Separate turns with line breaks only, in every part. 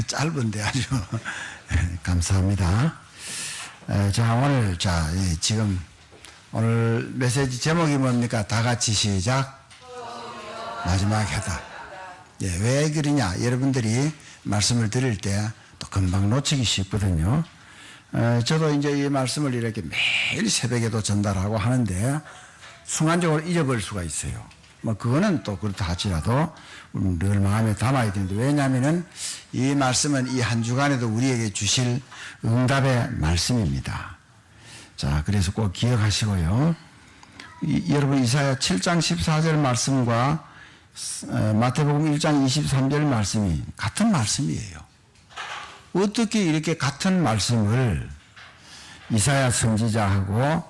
짧은데 아주 감사합니다. 자, 오늘 지금 오늘 메시지 제목이 뭡니까? 다 같이 시작. 마지막 해다. 왜 그러냐? 여러분들이 말씀을 들을 때 또 금방 놓치기 쉽거든요. 저도 이제 이 말씀을 이렇게 매일 새벽에도 전달하고 하는데 순간적으로 잊어버릴 수가 있어요. 뭐 그거는 또 그렇다 할지라도 늘 마음에 담아야 되는데, 왜냐하면은 이 말씀은 이 한 주간에도 우리에게 주실 응답의 말씀입니다. 자, 그래서 꼭 기억하시고요. 여러분 이사야 7장 14절 말씀과 마태복음 1장 23절 말씀이 같은 말씀이에요. 어떻게 이렇게 같은 말씀을 이사야 선지자하고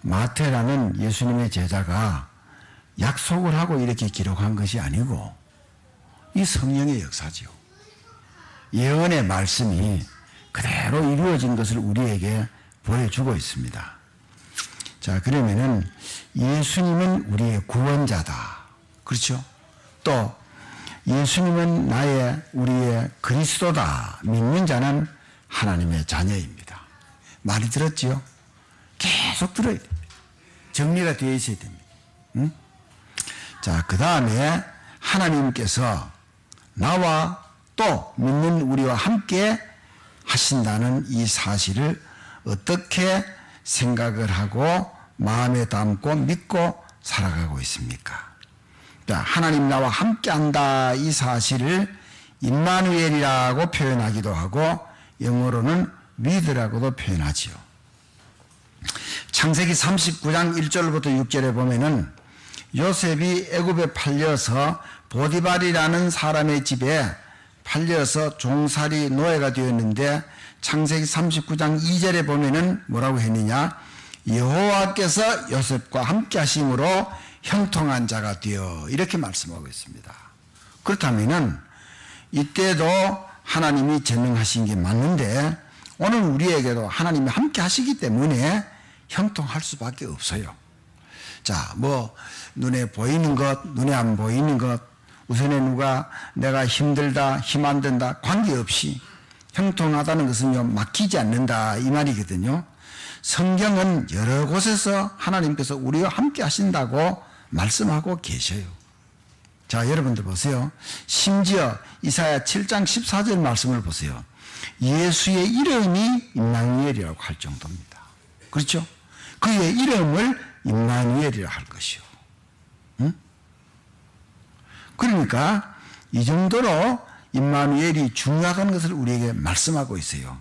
마태라는 예수님의 제자가 약속을 하고 이렇게 기록한 것이 아니고 이 성령의 역사지요. 예언의 말씀이 그대로 이루어진 것을 우리에게 보여주고 있습니다. 자, 그러면은 예수님은 우리의 구원자다. 그렇죠? 또 예수님은 우리의 그리스도다. 믿는 자는 하나님의 자녀입니다. 많이 들었지요? 계속 들어야 됩니다. 정리가 되어 있어야 됩니다. 응? 자, 그 다음에 하나님께서 나와 또 믿는 우리와 함께 하신다는 이 사실을 어떻게 생각을 하고 마음에 담고 믿고 살아가고 있습니까? 자, 하나님 나와 함께 한다, 이 사실을 임마누엘이라고 표현하기도 하고 영어로는 with라고도 표현하지요. 창세기 39장 1절부터 6절에 보면은 요셉이 애굽에 팔려서 보디발이라는 사람의 집에 팔려서 종살이 노예가 되었는데, 창세기 39장 2절에 보면은 뭐라고 했느냐? 여호와께서 요셉과 함께 하심으로 형통한 자가 되어, 이렇게 말씀하고 있습니다. 그렇다면은 이때도 하나님이 전능하신 게 맞는데 오늘 우리에게도 하나님이 함께 하시기 때문에 형통할 수밖에 없어요. 자, 뭐 눈에 보이는 것, 눈에 안 보이는 것, 우선에 내가 힘들다, 힘 안 든다 관계없이 형통하다는 것은요, 막히지 않는다, 이 말이거든요. 성경은 여러 곳에서 하나님께서 우리와 함께 하신다고 말씀하고 계셔요. 자, 여러분들 보세요. 심지어 이사야 7장 14절 말씀을 보세요. 예수의 이름이 임마누엘이라고 할 정도입니다. 그렇죠? 그의 이름을 임마누엘이라 할 것이요. 응? 그러니까 이 정도로 임마누엘이 중요하다는 것을 우리에게 말씀하고 있어요.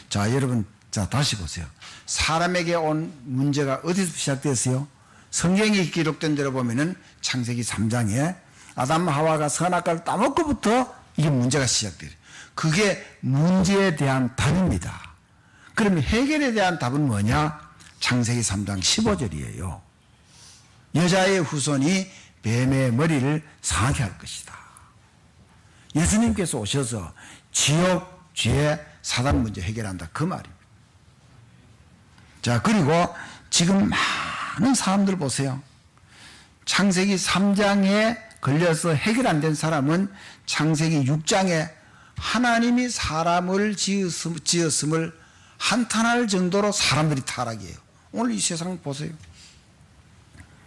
자, 여러분, 자, 다시 보세요. 사람에게 온 문제가 어디서 시작됐어요? 성경에 기록된 대로 보면은 창세기 3장에 아담 하와가 선악과를 따먹고부터 이게 문제가 시작돼요. 그게 문제에 대한 답입니다. 그러면 해결에 대한 답은 뭐냐? 창세기 3장 15절이에요. 여자의 후손이 뱀의 머리를 상하게 할 것이다. 예수님께서 오셔서 지옥, 죄, 사단 문제 해결한다, 그 말입니다. 자, 그리고 지금 많은 사람들 보세요. 창세기 3장에 걸려서 해결 안 된 사람은 창세기 6장에 하나님이 사람을 지었음을 한탄할 정도로 사람들이 타락이에요. 오늘 이 세상 보세요.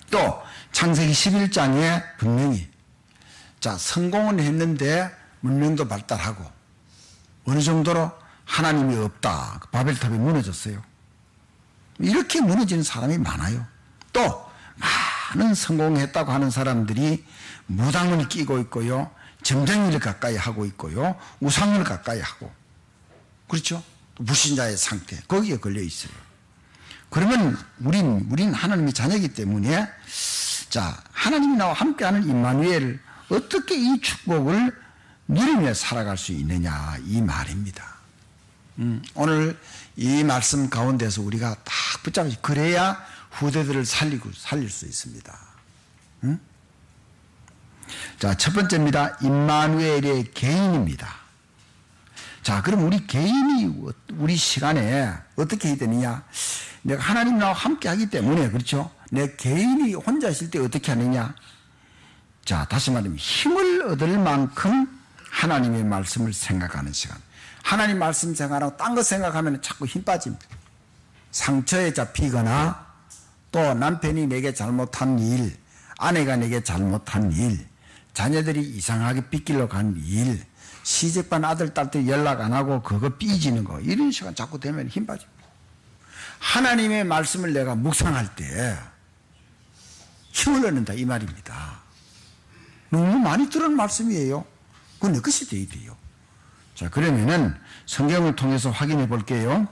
또 창세기 11장에 분명히 자, 성공은 했는데 문명도 발달하고 어느 정도로 하나님이 없다, 바벨탑이 무너졌어요. 이렇게 무너지는 사람이 많아요. 또 많은 성공했다고 하는 사람들이 무당을 끼고 있고요, 점쟁이를 가까이 하고 있고요, 우상을 가까이 하고, 그렇죠? 불신자의 상태, 거기에 걸려 있어요. 그러면 우린 하나님의 자녀이기 때문에, 자, 하나님이 나와 함께하는 임마누엘, 어떻게 이 축복을 누리며 살아갈 수 있느냐, 이 말입니다. 오늘 이 말씀 가운데서 우리가 딱 붙잡아서, 그래야 후대들을 살릴 수 있습니다. 응? 자, 첫 번째입니다. 임마누엘의 개인입니다. 자, 그럼 우리 개인이 우리 시간에 어떻게 해야 되느냐? 내가 하나님 나와 함께 하기 때문에, 그렇죠? 내 개인이 혼자 있을 때 어떻게 하느냐? 자, 다시 말하면 힘을 얻을 만큼 하나님의 말씀을 생각하는 시간. 하나님 말씀 생각하고 딴 거 생각하면 자꾸 힘 빠집니다. 상처에 잡히거나 또 남편이 내게 잘못한 일, 아내가 내게 잘못한 일, 자녀들이 이상하게 삐끼러 간 일, 시집간 아들, 딸들 연락 안 하고 그거 삐지는 거, 이런 시간 자꾸 되면 힘 빠집니다. 하나님의 말씀을 내가 묵상할 때 힘을 얻는다 이 말입니다. 너무 많이 들은 말씀이에요. 그건 내 것이 돼야 돼요. 자, 그러면은 성경을 통해서 확인해 볼게요.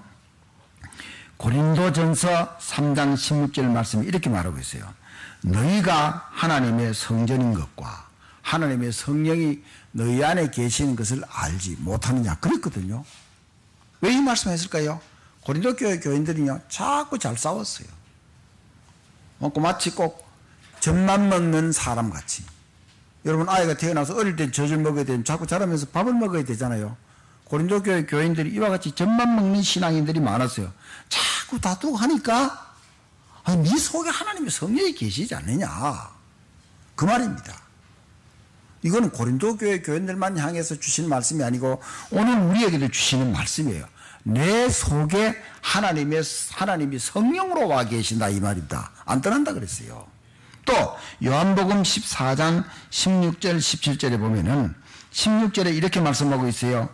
고린도전서 3장 16절 말씀이 이렇게 말하고 있어요. 너희가 하나님의 성전인 것과 하나님의 성령이 너희 안에 계시는 것을 알지 못하느냐 그랬거든요. 왜 이 말씀을 했을까요? 고린도 교회 교인들이요 자꾸 잘 싸웠어요. 마치 꼭 젖만 먹는 사람같이. 여러분 아이가 태어나서 어릴 때 젖을 먹어야 되면 자꾸 자라면서 밥을 먹어야 되잖아요. 고린도 교회 교인들이 이와 같이 젖만 먹는 신앙인들이 많았어요. 자꾸 다투고 하니까 아니, 네 속에 하나님의 성령이 계시지 않느냐 그 말입니다. 이거는 고린도 교회 교인들만 향해서 주신 말씀이 아니고 오늘 우리에게도 주시는 말씀이에요. 내 속에 하나님이 성령으로 와 계신다 이 말입니다. 안 떠난다 그랬어요. 또 요한복음 14장 16절 17절에 보면은 16절에 이렇게 말씀하고 있어요.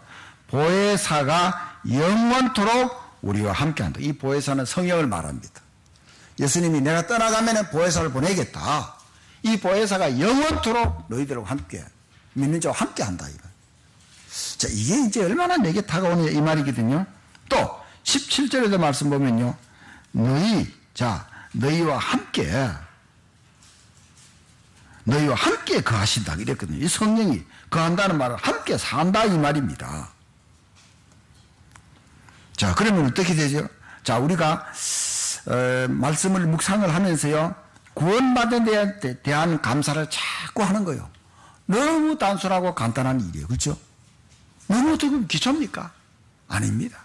보혜사가 영원토록 우리와 함께한다. 이 보혜사는 성령을 말합니다. 예수님이 내가 떠나가면 보혜사를 보내겠다. 이 보혜사가 영원토록 너희들과 함께 믿는 자와 함께한다. 자, 이게 이제 얼마나 내게 다가오느냐 이 말이거든요. 또 17절에도 말씀 보면요. 너희와 함께 거하신다 이랬거든요. 이 성령이 거한다는 말은 함께 산다 이 말입니다. 자, 그러면 어떻게 되죠? 자, 우리가 말씀을 묵상을 하면서요. 구원받은 데 대한 감사를 자꾸 하는 거예요. 너무 단순하고 간단한 일이에요. 그렇죠? 너무 어떻게 기초입니까? 아닙니다.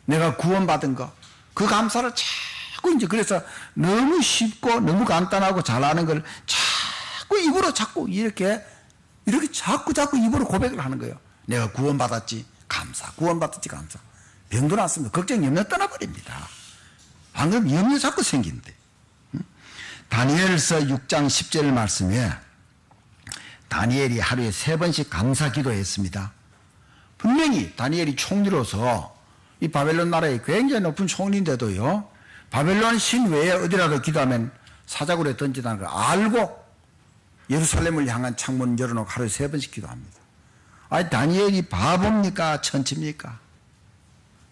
내가 구원받은 거, 그 감사를 자꾸 이제 그래서 너무 쉽고 너무 간단하고 잘하는 걸 자꾸 입으로 자꾸 이렇게 자꾸 입으로 고백을 하는 거예요. 내가 구원받았지, 감사. 구원받았지, 감사. 병도 났습니다. 걱정, 염려 떠나버립니다. 방금 염려 자꾸 생긴대. 다니엘서 6장 10절 말씀에 다니엘이 하루에 3번씩 감사 기도했습니다. 분명히 다니엘이 총리로서 이 바벨론 나라의 굉장히 높은 총리인데도요, 바벨론 신 외에 어디라도 기도하면 사자굴에 던지다는 걸 알고 예루살렘을 향한 창문 열어놓고 하루에 3번씩 기도합니다. 아니, 다니엘이 바보입니까? 천치입니까?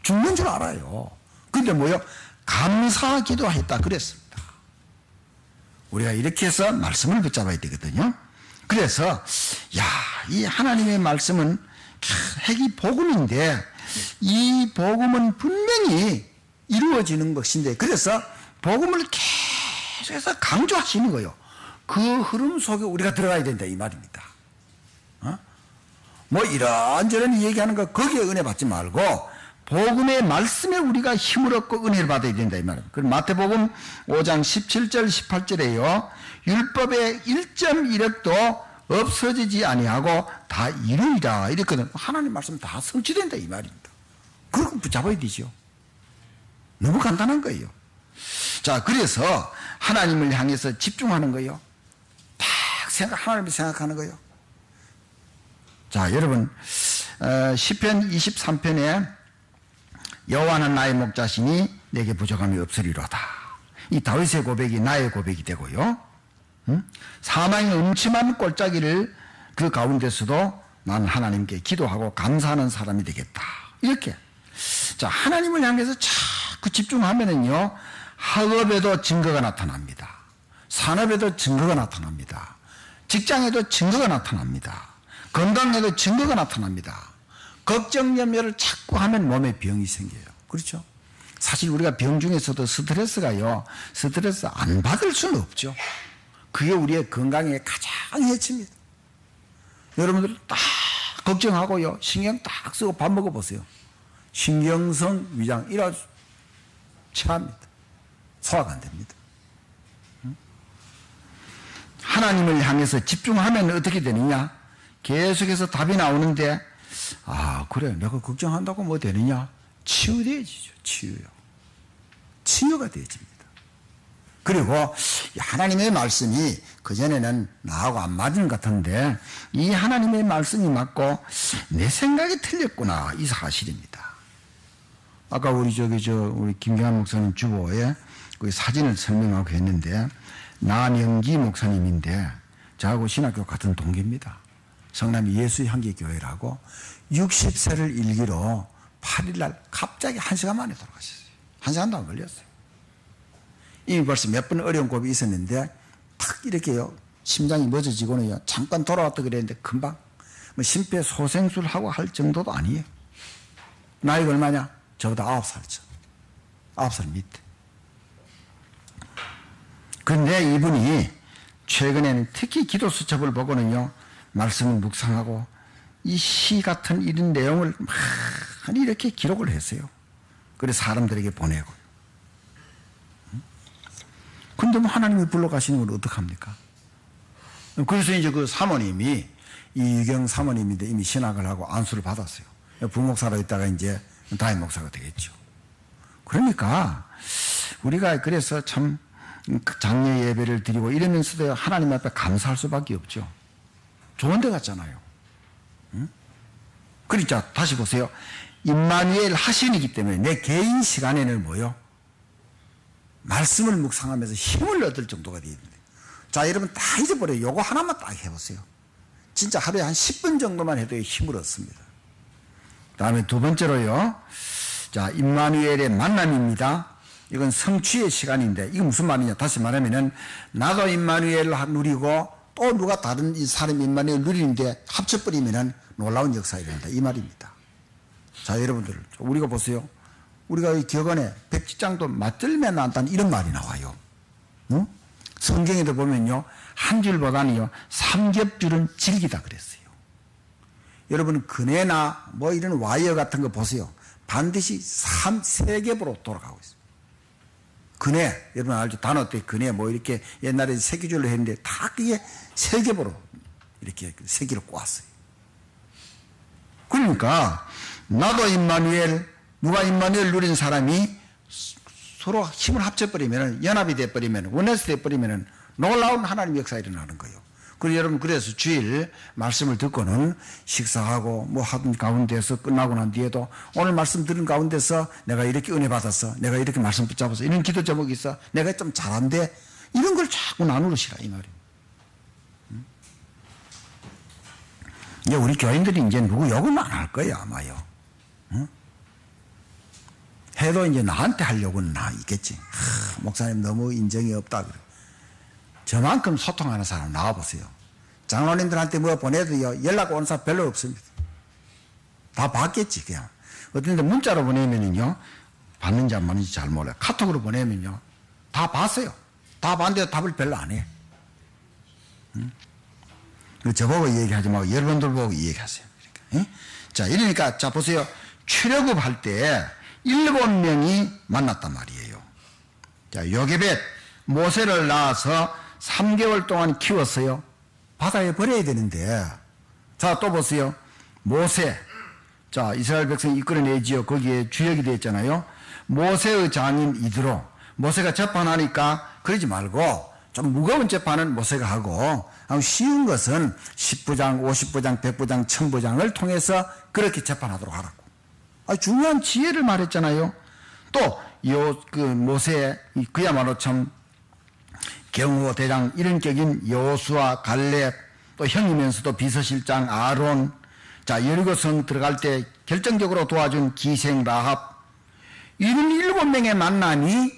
죽는 줄 알아요. 근데 뭐요? 감사 기도했다 그랬습니다. 우리가 이렇게 해서 말씀을 붙잡아야 되거든요. 그래서 이 하나님의 말씀은 핵이 복음인데 이 복음은 분명히 이루어지는 것인데 그래서 복음을 계속해서 강조하시는 거예요. 그 흐름 속에 우리가 들어가야 된다 이 말입니다. 뭐 이런저런 얘기하는 거 거기에 은혜 받지 말고 복음의 말씀에 우리가 힘을 얻고 은혜를 받아야 된다 이 말입니다. 그럼 마태복음 5장 17절 18절에요. 율법의 1.1획도 없어지지 아니하고 다 이루리라 이랬거든. 하나님 말씀 다 성취된다 이 말입니다. 그걸 붙잡아야 되죠. 너무 간단한 거예요. 자, 그래서 하나님을 향해서 집중하는 거예요. 하나님을 생각하는 거예요. 자, 여러분 시편 23편에 여호와는 나의 목자시니 내게 부족함이 없으리로다. 이 다윗의 고백이 나의 고백이 되고요. 사망의 음침한 골짜기를 그 가운데서도 나는 하나님께 기도하고 감사하는 사람이 되겠다. 이렇게. 자, 하나님을 향해서 자꾸 집중하면은요, 학업에도 증거가 나타납니다. 산업에도 증거가 나타납니다. 직장에도 증거가 나타납니다. 건강에도 증거가 나타납니다. 걱정, 염려를 자꾸 하면 몸에 병이 생겨요. 그렇죠? 사실 우리가 병 중에서도 스트레스가요, 스트레스 안 받을 수는 없죠. 그게 우리의 건강에 가장 해칩니다. 여러분들 딱 걱정하고요, 신경 딱 쓰고 밥 먹어보세요. 신경성 위장 이라 체합니다. 소화가 안 됩니다. 하나님을 향해서 집중하면 어떻게 되느냐? 계속해서 답이 나오는데, 그래, 내가 걱정한다고 뭐 되느냐? 치유되어지죠. 치유가 되어집니다. 그리고 하나님의 말씀이 그전에는 나하고 안 맞은 것 같은데, 이 하나님의 말씀이 맞고 내 생각이 틀렸구나, 이 사실입니다. 아까 우리 김경환 목사님 주보에 그 사진을 설명하고 했는데, 남영기 목사님인데 저하고 신학교 같은 동기입니다. 성남 예수의 향기교회라고 60세를 일기로 8일날 갑자기 1시간 만에 돌아가셨어요. 1시간도 안 걸렸어요. 이미 벌써 몇 번 어려운 고비 있었는데 탁 이렇게요, 심장이 멎어지고는요, 잠깐 돌아왔다 그랬는데 금방 뭐 심폐소생술 하고 할 정도도 아니에요. 나이가 얼마냐? 저보다 9살죠. 9살 밑에. 그런데 이분이 최근에는 특히 기도 수첩을 보고는요, 말씀을 묵상하고 이 시 같은 이런 내용을 많이 이렇게 기록을 했어요. 그래서 사람들에게 보내고. 근데 뭐 하나님이 불러가시는 걸 어떡합니까? 그래서 이제 그 사모님이, 이유경 사모님인데 이미 신학을 하고 안수를 받았어요. 부목사로 있다가 이제 담임 목사가 되겠죠. 그러니까 우리가 그래서 참 장례 예배를 드리고 이러면서도 하나님 앞에 감사할 수밖에 없죠. 좋은 데 갔잖아요. 응? 그러니까 다시 보세요. 임마누엘 하신이기 때문에 내 개인 시간에는 뭐요? 말씀을 묵상하면서 힘을 얻을 정도가 되어야 됩니다. 자, 여러분 다 잊어버려요. 요거 하나만 딱 해보세요. 진짜 하루에 한 10분 정도만 해도 힘을 얻습니다. 다음에 두 번째로요. 자, 임마누엘의 만남입니다. 이건 성취의 시간인데, 이게 무슨 말이냐? 다시 말하면은, 나도 임마누엘을 누리고, 또 누가 다른 이 사람 임마누엘 누리는데 합쳐버리면은 놀라운 역사가 일어난다. 이 말입니다. 자, 여러분들, 우리가 보세요. 우리가 이 격언에 백지장도 맞들면 난다는 이런 말이 나와요. 응? 성경에도 보면요, 한 줄보다는요, 3겹줄은 질기다 그랬어요. 여러분, 그네나 뭐 이런 와이어 같은 거 보세요. 반드시 3겹으로 돌아가고 있어요. 그네, 여러분 알죠? 단어 때 그네 뭐 이렇게 옛날에 세기줄로 했는데 다 그게 3겹으로 이렇게 세기로 꼬았어요. 그러니까 나도 임마누엘, 누가 임마누엘 누린 사람이 서로 힘을 합쳐버리면, 연합이 돼버리면, 원해서 돼버리면 놀라운 하나님의 역사가 일어나는 거예요. 그리고 여러분, 그래서 주일 말씀을 듣고는 식사하고 뭐 하던 가운데서 끝나고 난 뒤에도 오늘 말씀 들은 가운데서 내가 이렇게 은혜 받았어, 내가 이렇게 말씀 붙잡았어, 이런 기도 제목이 있어, 내가 좀 잘한데, 이런 걸 자꾸 나누시라 이 말이에요. 이제 우리 교인들이 이제 누구 욕은 안 할 거예요 아마요. 응? 해도 이제 나한테 할 욕은 나 있겠지. 목사님 너무 인정이 없다 그래. 저만큼 소통하는 사람 나와보세요. 장로님들한테 뭐 보내도요, 연락 오는 사람 별로 없습니다. 다 받겠지, 그냥. 어떤 데 문자로 보내면요, 받는지 안 받는지 잘 몰라요. 카톡으로 보내면요, 다 봤어요. 다 봤는데 답을 별로 안 해. 응? 저보고 얘기하지 말고 여러분들 보고 얘기하세요. 응? 자, 이러니까, 자, 보세요. 출애굽 할 때 7명이 만났단 말이에요. 자, 요게벳, 모세를 낳아서 3개월 동안 키웠어요. 바다에 버려야 되는데. 자, 또 보세요. 모세. 자, 이스라엘 백성 이끌어내지요. 거기에 주역이 되었잖아요. 모세의 장인 이드로. 모세가 재판하니까 그러지 말고 좀 무거운 재판은 모세가 하고, 쉬운 것은 10부장, 50부장, 100부장, 1000부장을 통해서 그렇게 재판하도록 하라고. 중요한 지혜를 말했잖아요. 또, 모세, 그야말로 참, 경호 대장 이런 격인 여호수아, 갈렙, 또 형이면서도 비서실장 아론, 자, 여리고성 들어갈 때 결정적으로 도와준 기생 라합, 이런 7명의 만남이,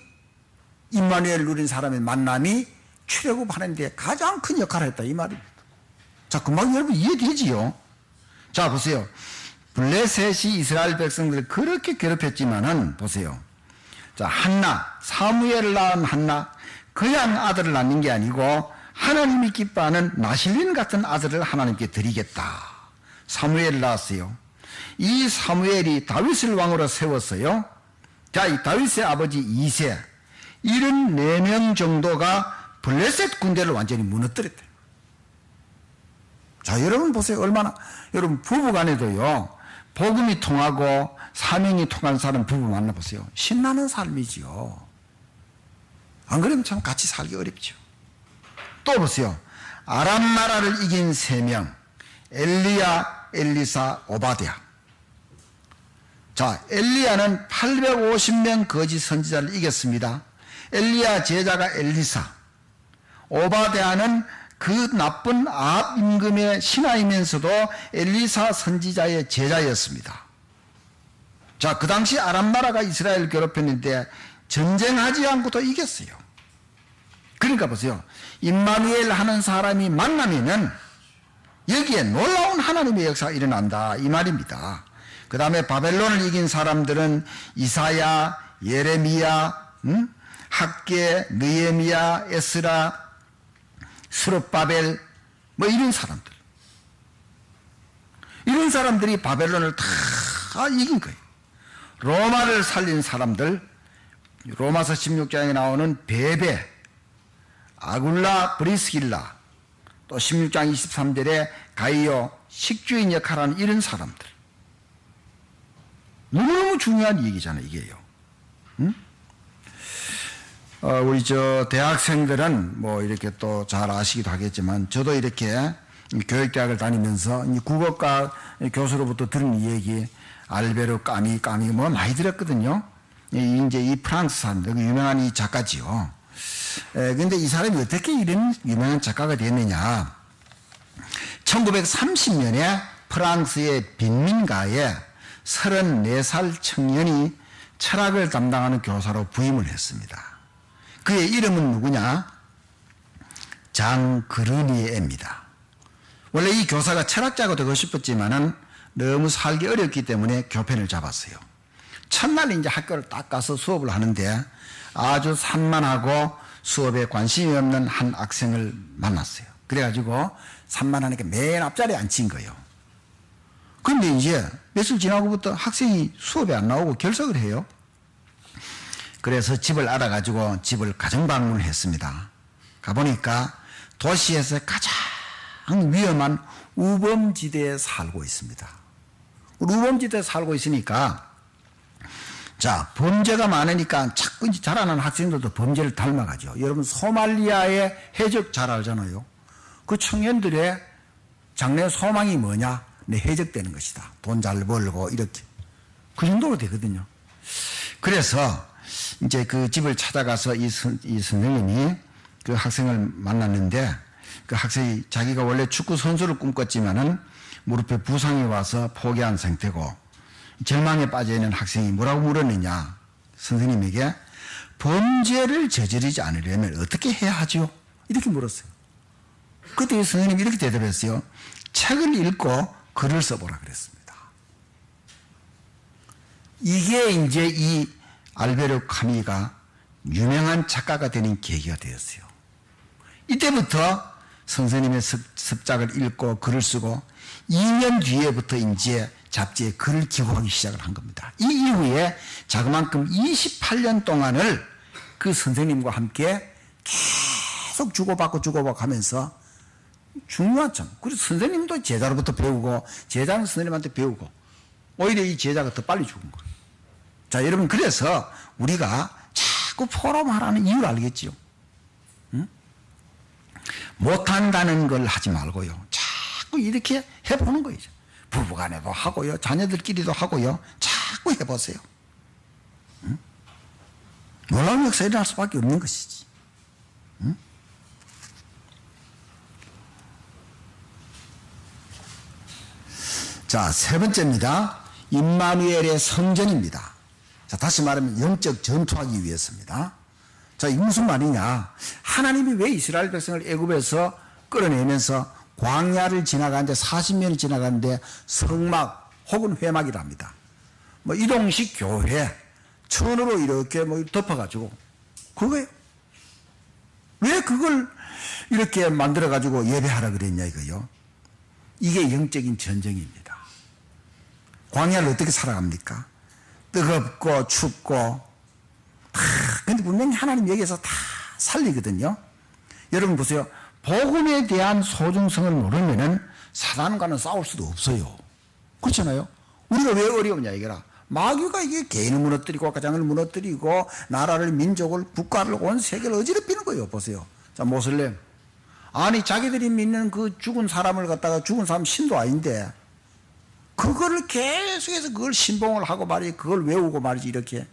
임마누엘 누린 사람의 만남이 출애굽하는 데 가장 큰 역할을 했다 이 말입니다. 자, 금방 여러분 이해되지요? 자, 보세요. 블레셋이 이스라엘 백성들을 그렇게 괴롭혔지만은 보세요. 자, 한나, 사무엘을 낳은 한나, 그냥 아들을 낳는 게 아니고 하나님이 기뻐하는 나실린 같은 아들을 하나님께 드리겠다. 사무엘을 낳았어요. 이 사무엘이 다윗을 왕으로 세웠어요. 자, 이 다윗의 아버지 이세, 74명 정도가 블레셋 군대를 완전히 무너뜨렸대요. 자, 여러분 보세요. 얼마나, 여러분 부부 간에도요, 복음이 통하고 사명이 통한 사람 부부 만나보세요. 신나는 삶이지요. 안 그러면 참 같이 살기 어렵죠. 또 보세요. 아람 나라를 이긴 3명. 엘리야, 엘리사, 오바댜. 자, 엘리야는 850명 거짓 선지자를 이겼습니다. 엘리야 제자가 엘리사. 오바댜는 그 나쁜 아합 임금의 신하이면서도 엘리사 선지자의 제자였습니다. 자, 그 당시 아람 나라가 이스라엘을 괴롭혔는데 전쟁하지 않고도 이겼어요. 그러니까 보세요. 임마누엘 하는 사람이 만나면은 여기에 놀라운 하나님의 역사가 일어난다 이 말입니다. 그 다음에 바벨론을 이긴 사람들은 이사야, 예레미야, 학개, 느헤미야, 에스라, 스룹바벨 뭐 이런 사람들. 이런 사람들이 바벨론을 다 이긴 거예요. 로마를 살린 사람들, 로마서 16장에 나오는 베베, 아굴라, 브리스길라, 또 16장 23절에 가이오, 식주인 역할하는 이런 사람들. 너무너무 중요한 얘기잖아요, 이게요. 응? 우리 대학생들은 뭐 이렇게 또 잘 아시기도 하겠지만, 저도 이렇게 교육대학을 다니면서 국어과 교수로부터 들은 얘기, 알베르 까미 뭐 많이 들었거든요. 이제 이 프랑스 사람들, 유명한 이 작가지요. 근데 이 사람이 어떻게 이런 유명한 작가가 됐느냐. 1930년에 프랑스의 빈민가에 34살 청년이 철학을 담당하는 교사로 부임을 했습니다. 그의 이름은 누구냐? 장 그르니에입니다. 원래 이 교사가 철학자가 되고 싶었지만은 너무 살기 어렵기 때문에 교편을 잡았어요. 첫날 이제 학교를 딱 가서 수업을 하는데 아주 산만하고 수업에 관심이 없는 한 학생을 만났어요. 그래가지고 산만하니까 맨 앞자리에 앉힌 거예요. 그런데 이제 며칠 지나고부터 학생이 수업에 안 나오고 결석을 해요. 그래서 집을 알아가지고 집을 가정방문을 했습니다. 가보니까 도시에서 가장 위험한 우범지대에 살고 있습니다. 우범지대에 살고 있으니까 자, 범죄가 많으니까 자꾸 자라는 학생들도 범죄를 닮아가죠. 여러분 소말리아의 해적 잘 알잖아요. 그 청년들의 장래 소망이 뭐냐? 내 해적되는 것이다. 돈 잘 벌고 이렇게. 그 정도로 되거든요. 그래서 이제 그 집을 찾아가서 이 선생님이 그 학생을 만났는데 그 학생이 자기가 원래 축구 선수를 꿈꿨지만은 무릎에 부상이 와서 포기한 상태고 절망에 빠져 있는 학생이 뭐라고 물었느냐. 선생님에게 범죄를 저지르지 않으려면 어떻게 해야 하죠? 이렇게 물었어요. 그때 선생님이 이렇게 대답했어요. 책을 읽고 글을 써보라 그랬습니다. 이게 이제 이 알베르 카미가 유명한 작가가 되는 계기가 되었어요. 이때부터 선생님의 습작을 읽고 글을 쓰고 2년 뒤에부터 이제 잡지에 글을 기고하기 시작을 한 겁니다. 이 이후에 자그만큼 28년 동안을 그 선생님과 함께 계속 주고받고 하면서 중요한 점. 그래서 선생님도 제자로부터 배우고 제자는 선생님한테 배우고 오히려 이 제자가 더 빨리 죽은 거예요. 자, 여러분 그래서 우리가 자꾸 포럼하라는 이유를 알겠지요. 응? 못한다는 걸 하지 말고요. 자꾸 이렇게 해보는 거예요. 부부간에도 하고요. 자녀들끼리도 하고요. 자꾸 해보세요. 응? 놀라운 역사 일어날 수밖에 없는 것이지. 응? 자, 세 번째입니다. 임마누엘의 성전입니다. 자, 다시 말하면 영적 전투하기 위해서입니다. 자, 이게 무슨 말이냐. 하나님이 왜 이스라엘 백성을 애굽에서 끌어내면서 광야를 지나가는데 40년이 지나가는데 성막 혹은 회막이랍니다. 뭐 이동식 교회 천으로 이렇게 뭐 덮어가지고 그거예요. 왜 그걸 이렇게 만들어가지고 예배하라 그랬냐 이거요. 이게 영적인 전쟁입니다. 광야를 어떻게 살아갑니까? 뜨겁고 춥고 근데 분명히 하나님 여기에서 다 살리거든요. 여러분 보세요. 복음에 대한 소중성을 모르면은 사단과는 싸울 수도 없어요. 그렇잖아요. 우리가 왜 어려우냐 이거라. 마귀가 이게 개인을 무너뜨리고 가정을 무너뜨리고 나라를 민족을 국가를 온 세계를 어지럽히는 거예요. 보세요. 자, 모슬렘. 아니 자기들이 믿는 그 죽은 사람을 갖다가 죽은 사람 신도 아닌데 그거를 계속해서 그걸 신봉을 하고 말이지 그걸 외우고 말이지 이렇게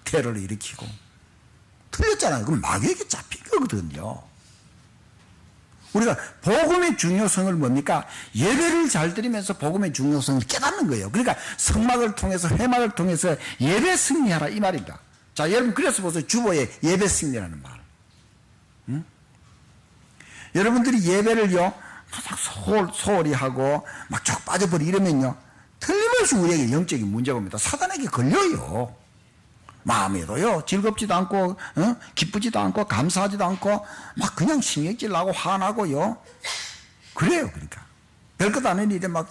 테러를 일으키고 틀렸잖아요. 그럼 마귀에게 잡힌 거거든요. 우리가 복음의 중요성을 뭡니까? 예배를 잘 드리면서 복음의 중요성을 깨닫는 거예요. 그러니까 성막을 통해서 회막을 통해서 예배 승리하라 이 말입니다. 자, 여러분 그래서 보세요. 주보에 예배 승리라는 말. 응? 여러분들이 예배를요 소홀히 하고 막 쭉 빠져버리 이러면요 틀림없이 우리에게 영적인 문제가 옵니다. 사단에게 걸려요. 마음에도요 즐겁지도 않고 기쁘지도 않고 감사하지도 않고 막 그냥 신경질 나고 화나고요 그래요. 그러니까 별것 아닌 일에 막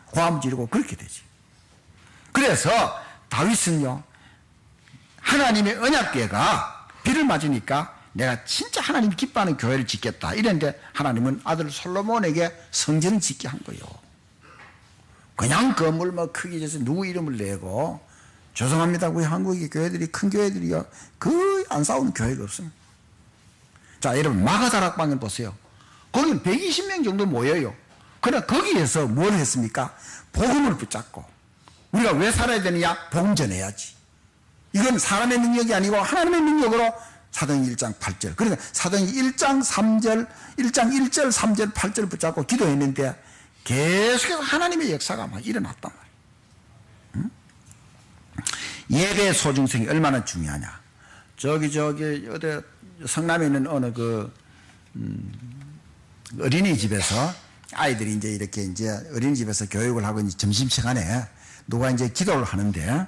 고함 지르고 그렇게 되지. 그래서 다윗은요 하나님의 언약궤가 비를 맞으니까 내가 진짜 하나님이 기뻐하는 교회를 짓겠다 이랬는데 하나님은 아들 솔로몬에게 성전을 짓게 한 거예요. 그냥 건물 뭐 크게 져서 누구 이름을 내고 죄송합니다. 우리 한국의 교회들이 큰 교회들이요 거의 안 싸우는 교회가 없습니다. 자, 여러분 마가다락방을 보세요. 거기는 120명 정도 모여요. 그러나 거기에서 뭘 했습니까? 복음을 붙잡고 우리가 왜 살아야 되느냐? 복음 전해야지. 이건 사람의 능력이 아니고 하나님의 능력으로 사도행전 1장 8절 그러니까 사도행전 1장 3절 1장 1절 3절 8절 붙잡고 기도했는데 계속해서 하나님의 역사가 막 일어났단 말이에요. 응? 예배의 소중성이 얼마나 중요하냐. 저기 어디 성남에 있는 어느 그 어린이집에서 아이들이 이제 이렇게 이제 어린이집에서 교육을 하고 이제 점심시간에 누가 이제 기도를 하는데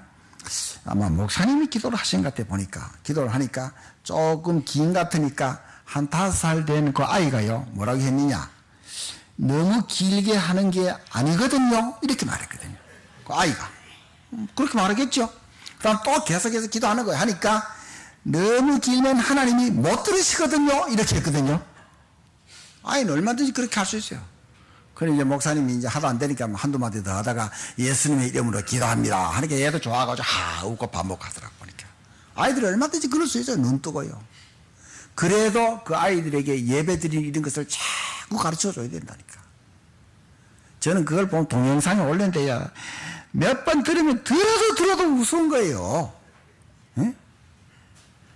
아마 목사님이 기도를 하신 것 같아 보니까 기도를 하니까 조금 긴 것 같으니까 한 5살 된 그 아이가요 뭐라고 했느냐 너무 길게 하는 게 아니거든요 이렇게 말했거든요. 그 아이가 그렇게 말하겠죠. 그다음 또 계속해서 기도하는 거예요. 하니까 너무 길면 하나님이 못 들으시거든요 이렇게 했거든요. 아이는 얼마든지 그렇게 할 수 있어요. 그래 이제 목사님이 이제 하도 안 되니까 한두 마디 더 하다가 예수님의 이름으로 기도합니다 하니까 얘도 좋아가지고 웃고 반복하더라고. 보니까 아이들이 얼마든지 그럴 수 있어요. 눈 뜨고요. 그래도 그 아이들에게 예배드리는 이런 것을 자꾸 가르쳐 줘야 된다니까. 저는 그걸 보면 동영상에 올렸는데요 몇 번 들으면 들어도 무서운 거예요. 예?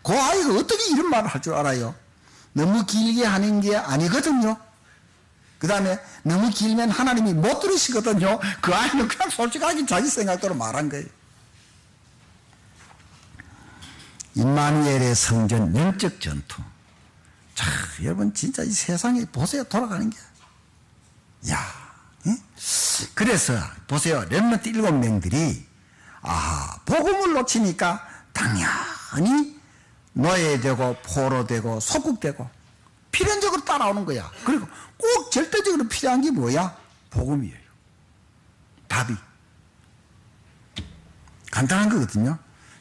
그 아이가 어떻게 이런 말을 할 줄 알아요? 너무 길게 하는 게 아니거든요. 그 다음에 너무 길면 하나님이 못 들으시거든요. 그 아이는 그냥 솔직하게 자기 생각대로 말한 거예요. 임마누엘의 성전 영적 전투. 자, 여러분 진짜 이 세상에 보세요. 돌아가는 게. 야, 예? 그래서 보세요. 렘넌트 7명들이 복음을 놓치니까 당연히 노예되고 포로되고 속국되고 필연적으로 따라오는 거야. 그리고 꼭 절대적으로 필요한 게 뭐야? 복음이에요. 답이. 간단한 거거든요.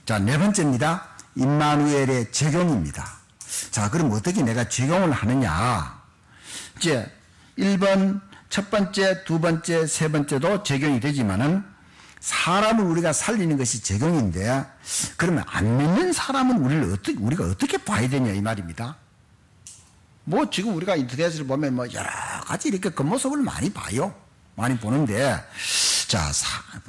자, 4번째입니다. 임마누엘의 적용입니다. 자, 그럼 어떻게 내가 적용을 하느냐? 이제 1번, 첫 번째, 두 번째, 세 번째도 적용이 되지만은 사람을 우리가 살리는 것이 적용인데 그러면 안 믿는 사람은 우리가 어떻게 봐야 되냐 이 말입니다. 뭐 지금 우리가 인터넷을 보면 뭐 여러 가지 이렇게 겉모습을 많이 봐요. 많이 보는데 자,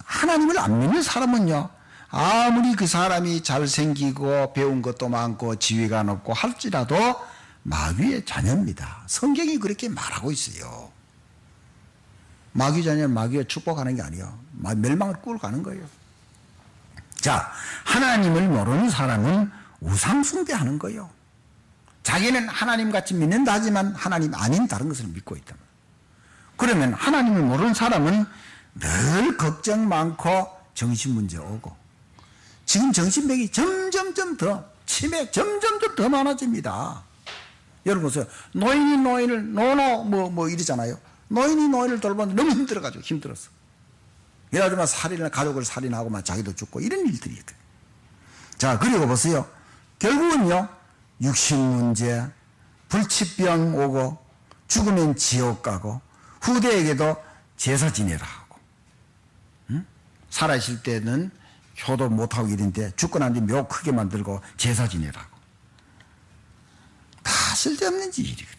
하나님을 안 믿는 사람은요 아무리 그 사람이 잘생기고 배운 것도 많고 지위가 높고 할지라도 마귀의 자녀입니다. 성경이 그렇게 말하고 있어요. 마귀 자녀는 마귀의 축복하는 게 아니에요. 멸망을 끌고 가는 거예요. 자, 하나님을 모르는 사람은 우상숭배하는 거예요. 자기는 하나님같이 믿는다 하지만 하나님 아닌 다른 것을 믿고 있다. 그러면 하나님을 모르는 사람은 늘 걱정 많고 정신문제 오고 지금 정신병이 점점점 더 치매 점점점 더 많아집니다. 여러분 보세요. 노인이 노인을 노노 이러잖아요. 노인이 노인을 돌보는데 너무 힘들어가지고 힘들었어. 이러지만 살인을 가족을 살인하고 막 자기도 죽고 이런 일들이 있거든요. 자, 그리고 보세요. 결국은요 육신 문제, 불치병 오고 죽으면 지옥 가고 후대에게도 제사 지내라 하고, 응? 살아있을 때는 효도 못하고 이런데 죽고 난 뒤 묘 크게 만들고 제사 지내라고. 다 쓸데없는 짓이거든요.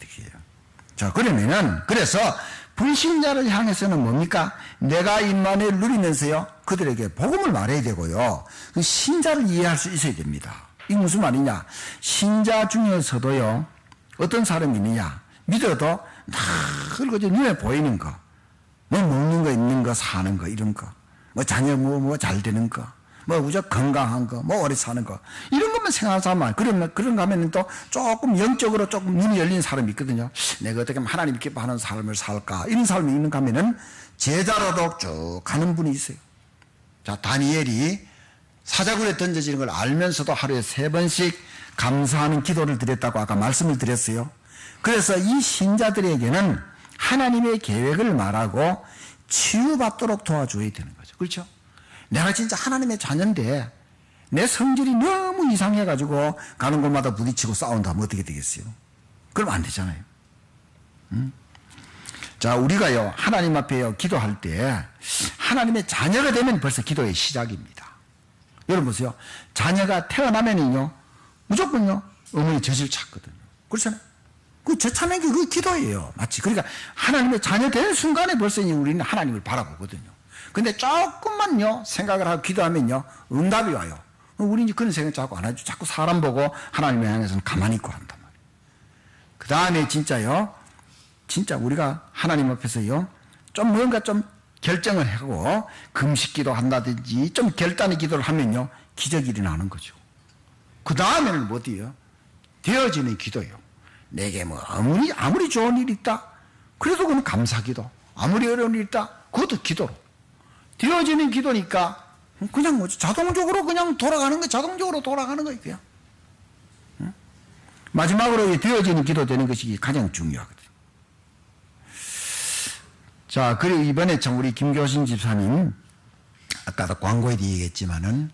자, 그래서 불신자를 향해서는 뭡니까? 내가 임마누엘을 누리면서요, 그들에게 복음을 말해야 되고요, 그 신자를 이해할 수 있어야 됩니다. 이게 무슨 말이냐? 신자 중에서도요, 어떤 사람이 있느냐? 믿어도 그리고 눈에 보이는 거, 뭐 먹는 거, 입는 거, 사는 거, 이런 거, 뭐 자녀 뭐 잘 되는 거, 뭐 무조건 건강한 거, 뭐 오래 사는 거, 이런 것만 생각하는 사람만, 그런가 하면 또 조금 영적으로 조금 눈이 열린 사람이 있거든요. 내가 어떻게 하면 하나님 기뻐하는 삶을 살까, 이런 사람이 있는가 하면은 제자로도 쭉 가는 분이 있어요. 자, 다니엘이 사자굴에 던져지는 걸 알면서도 하루에 3번씩 감사하는 기도를 드렸다고 아까 말씀을 드렸어요. 그래서 이 신자들에게는 하나님의 계획을 말하고 치유받도록 도와줘야 되는 거죠. 그렇죠? 내가 진짜 하나님의 자녀인데 내 성질이 너무 이상해가지고 가는 곳마다 부딪히고 싸운다면 어떻게 되겠어요? 그럼 안 되잖아요. 자, 우리가요, 하나님 앞에요, 기도할 때 하나님의 자녀가 되면 벌써 기도의 시작입니다. 여러분 보세요. 자녀가 태어나면은요, 무조건요, 어머니 젖을 찾거든요. 그렇잖아요. 저 찾는 게 그 기도예요. 마치. 그러니까 하나님의 자녀 되는 순간에 벌써 우리는 하나님을 바라보거든요. 근데 조금만요, 생각을 하고 기도하면요, 응답이 와요. 우리는 그런 생각 자꾸 안 하죠. 자꾸 사람 보고 하나님을 향해서는 가만히 있고 한단 말이에요. 그 다음에 진짜요, 진짜 우리가 하나님 앞에서요, 좀 뭔가 좀 결정을 하고 금식 기도 한다든지 좀 결단의 기도를 하면요, 기적이 일어나는 거죠. 그 다음에는 뭐예요? 되어지는 기도예요. 내게 뭐 아무리 좋은 일이 있다, 그래도 그건 감사기도. 아무리 어려운 일이 있다, 그것도 기도로. 되어지는 기도니까 그냥 뭐 자동적으로 그냥 돌아가는 거, 자동적으로 돌아가는 거예요, 그냥. 응? 마지막으로 되어지는 기도 되는 것이 가장 중요하거든요. 자, 그리고 이번에 참 우리 김교신 집사님, 아까도 광고에도 얘기했지만은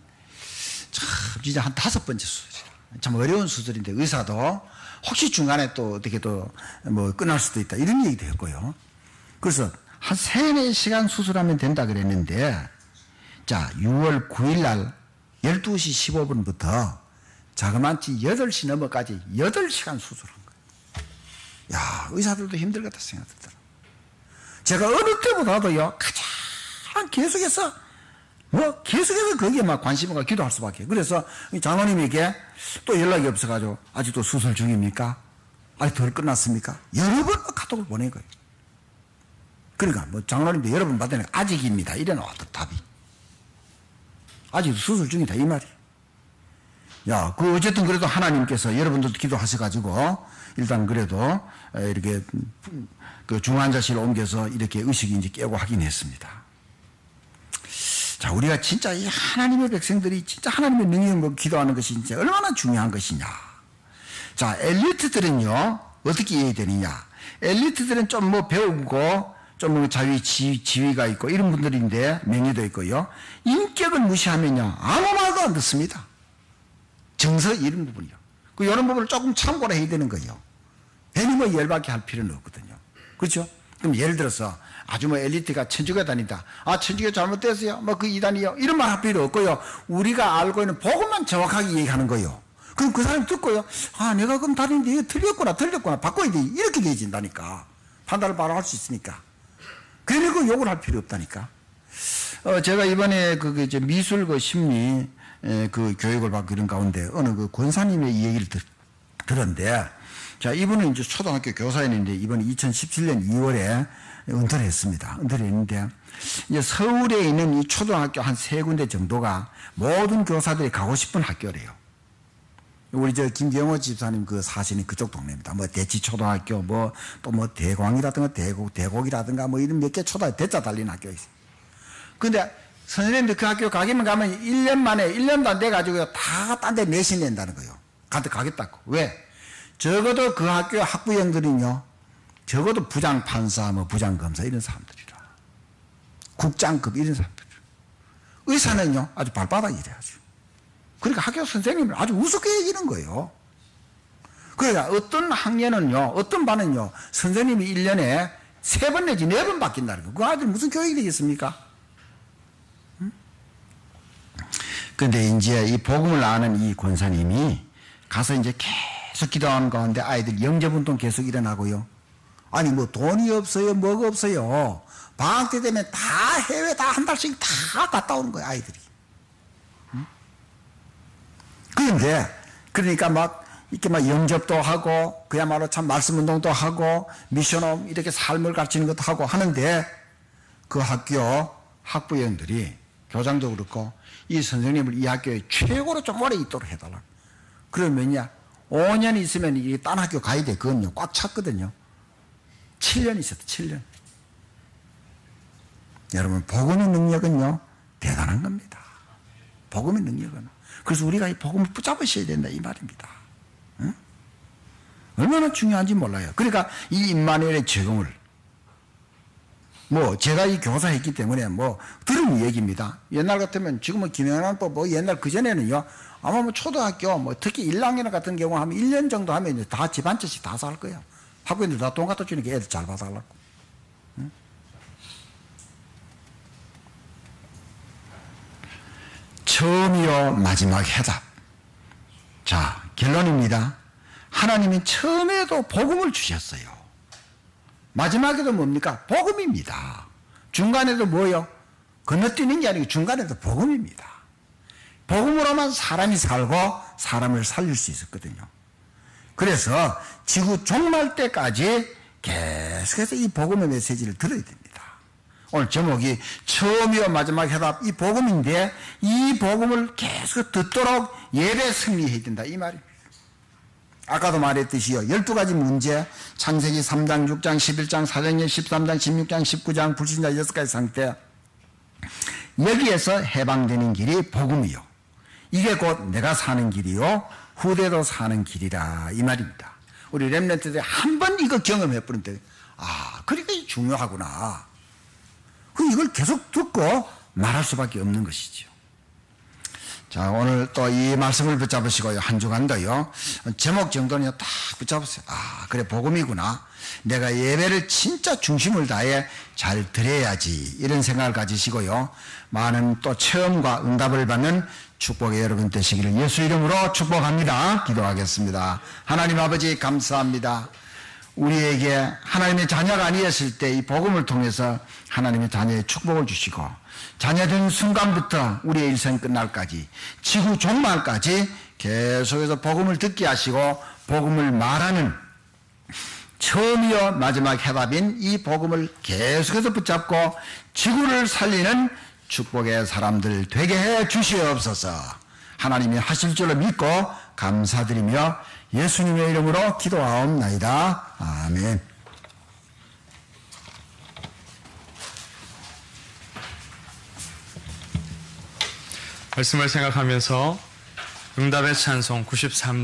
참 진짜 한 5번째 수술이에요. 참 어려운 수술인데 의사도 혹시 중간에 또 어떻게 또 뭐 끝날 수도 있다, 이런 얘기도 했고요. 그래서 한 3-4시간 수술하면 된다 그랬는데, 자, 6월 9일 날 12시 15분부터 자그마치 8시 넘어까지 8시간 수술한 거예요. 야, 의사들도 힘들겠다 생각들더라. 제가 어느 때보다도요, 가장 계속해서 거기에 막 관심을 기도할 수밖에. 그래서 장로님에게 또 연락이 없어가지고, 아직도 수술 중입니까? 아직 덜 끝났습니까? 여러 번 카톡을 보낸 거예요. 그러니까 뭐 장로님도 여러 번 받으니까 아직입니다, 이래 나왔다, 답이. 아직 수술 중이다, 이 말이에요. 야, 어쨌든 그래도 하나님께서 여러분들도 기도하셔가지고 일단 그래도 이렇게 그 중환자실 옮겨서 이렇게 의식이 이제 깨고 하긴 했습니다. 자, 우리가 진짜 이 하나님의 백성들이 진짜 하나님의 능력을 기도하는 것이 진짜 얼마나 중요한 것이냐. 자, 엘리트들은요, 어떻게 이해되느냐. 엘리트들은 좀 뭐 배우고 좀 뭐 지위가 있고 이런 분들인데, 명예도 있고요. 인격을 무시하면요, 아무 말도 안 듣습니다. 정서 이런 부분이요. 이런 부분을 조금 참고를 해야 되는 거예요. 괜히 뭐 열받게 할 필요는 없거든요. 그렇죠? 그럼 예를 들어서 아주 뭐 엘리트가 천주교 다닌다. 아, 천주교 잘못됐어요. 뭐 그 이단이요. 이런 말 할 필요 없고요. 우리가 알고 있는 복음만 정확하게 얘기하는 거예요. 그럼 그 사람이 듣고요. 아, 내가 그럼 다른데 이거 틀렸구나. 바꿔야 돼. 이렇게 되어진다니까. 판단을 바로 할 수 있으니까. 괜히 그 욕을 할 필요 없다니까. 제가 이번에 이제 미술 심리 그 교육을 받고 이런 가운데 어느 그 권사님의 이 얘기를 들었는데, 자, 이분은 이제 초등학교 교사였는데 이번에 2017년 2월에 은퇴를 했습니다. 은퇴를 했는데, 이제 서울에 있는 이 초등학교 한 3군데 정도가 모든 교사들이 가고 싶은 학교래요. 우리 김경호 집사님 사시는 그쪽 동네입니다. 뭐 대치초등학교, 뭐 또 뭐 대광이라든가 대곡이라든가 뭐 이런 몇 개 대자 달린 학교 있어요. 근데 선생님들 그 학교 가기만 가면 1년 만에, 1년도 안 돼가지고 다 딴 데 내신 낸다는 거예요. 가겠다고. 왜? 적어도 그 학교 학부형들은요, 적어도 부장판사, 뭐 부장검사 이런 사람들이라. 국장급 이런 사람들. 의사는요, 아주 발바닥 일해야죠. 그러니까 학교 선생님을 아주 우습게 여기는 거예요. 그러니까 어떤 학년은요, 어떤 반은요, 선생님이 1년에 3번 내지 4번 바뀐다는 거. 그 아들 무슨 교육이 되겠습니까? 그런데 이제 이 복음을 아는 이 권사님이 가서 이제 계속 기도하는 가운데 아이들 영접운동 계속 일어나고요. 아니 뭐 돈이 없어요, 뭐가 없어요. 방학 때 되면 다 해외 다 한 달씩 다 갔다 오는 거예요, 아이들이. 그런데 그러니까 막 이렇게 막 영접도 하고 그야말로 참 말씀 운동도 하고 미션홈 이렇게 삶을 가르치는 것도 하고 하는데 그 학교 학부형들이 교장도 그렇고 이 선생님을 이 학교에 최고로 좀 오래 있도록 해달라. 그러면요 5년 있으면 이게 딴 학교 가야 돼. 그건요 꽉 찼거든요. 7년 있었다. 7년. 여러분 복음의 능력은요 대단한 겁니다. 복음의 능력은. 그래서 우리가 이 복음을 붙잡으셔야 된다 이 말입니다. 응? 얼마나 중요한지 몰라요. 그러니까 이 임마누엘의 적용을 뭐 제가 이 교사했기 때문에 뭐 들은 얘기입니다. 옛날 같으면 지금은 김영란법 뭐 옛날 그 전에는요 아마 뭐 초등학교 뭐 특히 1학년 같은 경우 하면 1년 정도 하면 이제 다 집 한 채씩 다 살 거예요. 학부모님들 다 돈 갖다 주니까 애들 잘 봐달라고. 응? 처음이요 마지막 해답. 자 결론입니다. 하나님이 처음에도 복음을 주셨어요. 마지막에도 뭡니까? 복음입니다. 중간에도 뭐요? 건너뛰는 게 아니고 중간에도 복음입니다. 복음으로만 사람이 살고 사람을 살릴 수 있었거든요. 그래서 지구 종말 때까지 계속해서 이 복음의 메시지를 들어야 됩니다. 오늘 제목이 처음이요 마지막 해답 이 복음인데 이 복음을 계속 듣도록 예배 승리해야 된다 이 말입니다. 아까도 말했듯이요 12가지 문제 창세기 3장 6장 11장 사도행전 13장 16장 19장 불신자 6가지 상태 여기에서 해방되는 길이 복음이요 이게 곧 내가 사는 길이요 후대도 사는 길이라 이 말입니다. 우리 렘넌트들이 한 번 이거 경험해 버린데 그러니까 이게 중요하구나. 이걸 계속 듣고 말할 수밖에 없는 것이죠. 자, 오늘 또 이 말씀을 붙잡으시고요. 한 주간도요. 제목 정도는 딱 붙잡으세요. 그래, 복음이구나. 내가 예배를 진짜 중심을 다해 잘 드려야지. 이런 생각을 가지시고요. 많은 또 체험과 응답을 받는 축복의 여러분 되시기를 예수 이름으로 축복합니다. 기도하겠습니다. 하나님 아버지 감사합니다. 우리에게 하나님의 자녀가 아니었을 때 이 복음을 통해서 하나님의 자녀의 축복을 주시고 자녀된 순간부터 우리의 일생 끝날까지 지구 종말까지 계속해서 복음을 듣게 하시고 복음을 말하는 처음이요 마지막 해답인 이 복음을 계속해서 붙잡고 지구를 살리는 축복의 사람들 되게 해 주시옵소서. 하나님이 하실 줄로 믿고 감사드리며 예수님의 이름으로 기도하옵나이다. 아멘.
말씀을 생각하면서 응답의 찬송 93장